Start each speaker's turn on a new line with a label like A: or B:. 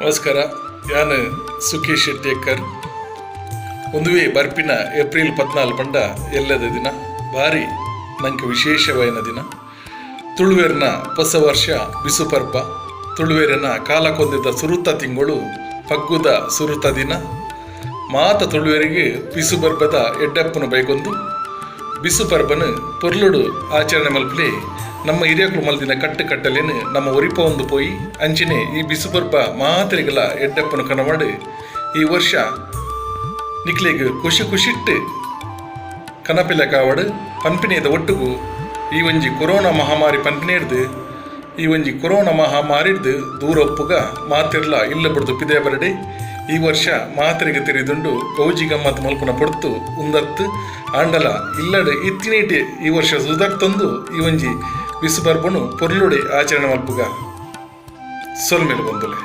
A: ನಮಸ್ಕಾರ. ಯಾನು ಸುಖೇಶ್ ಶೆಟ್ಟಿಯಕ್ಕರ್. ಒಂದುವೇ ಬರ್ಪಿನ ಏಪ್ರಿಲ್ 14 ಪಂಡ ಎಲ್ಲದ ದಿನ ಭಾರಿ ನಂಗೆ ವಿಶೇಷವಾದ ದಿನ. ತುಳುವೇರಿನ ಹೊಸ ವರ್ಷ ಬಿಸುಪರ್ಪ. ತುಳುವೇರಿನ ಕಾಲಕ್ಕೊಂದಿದ್ದ ಸುರುತ ತಿಂಗಳು ಪಗ್ಗುದ ಸುರುತ ದಿನ. ಮಾತ ತುಳುವೇರಿಗೆ ಬಿಸುಪರ್ಬದ ಎಡ್ಡಪ್ಪನ ಬೈಗೊಂದು ಬಿಸುಪರ್ಬನು ಪೊರ್ಲುಡು ಆಚರಣೆ ಮಲ್ಪಲೆ ನಮ್ಮ ಹಿರಿಯಕಲು ಮಲ್ದಿನ ಕಟ್ಟಲೇನು ನಮ್ಮ ಒರಿಪ ಒಂದು ಪೋಯಿ ಅಂಚಿನೆ ಈ ಬಿಸುಪರ್ಬ ಮಾತ್ರೆಗಳ ಎಡ್ಡಪ್ಪನ ಕನಮಾಡು ಈ ವರ್ಷ ನಿಕ್ಲಿಗೆ ಖುಷಿಟ್ಟು ಕನಪಿಲ ಕಾವಡು ಪನ್ಪಿನೇದ ಒಟ್ಟುಗು ಈ ಒಂಜಿ ಕೊರೋನಾ ಮಹಾಮಾರಿ ಪನ್ಪಿನೇಡ್ದು ಈ ಒಂಜಿ ಕೊರೋನಾ ಮಹಾಮಾರಿಡ್ದು ದೂರ ಒಪ್ಪುಗ ಮಾತಿರ್ಲ ಇಲ್ಲ ಬಿಡ್ದು ಪಿದೇ ಬರಡೆ ಈ ವರ್ಷ ಮಾತ್ರೆಗೆ ತೆರೆದುಂಡು ಗೌಜಿ ಗಮ್ಮತ್ ಮಲ್ಪನ ಪೊಡ್ತು ಉಂದತ್ತು ಆಂಡಲ ಇಲ್ಲಡೆ ಇತ್ತಿನೇಟೆ ಈ ವರ್ಷ ಸುಧಾರ್ತಂದು ಈ ಒಂಜಿ ಬಿಸುಪರ್ಬನು ಪೊರ್ಲುಡೆ ಆಚರಣೆ ಮಲ್ಪುಗ ಸೊಲ್ಮೇಲೆ ಬಂದುಲೆ.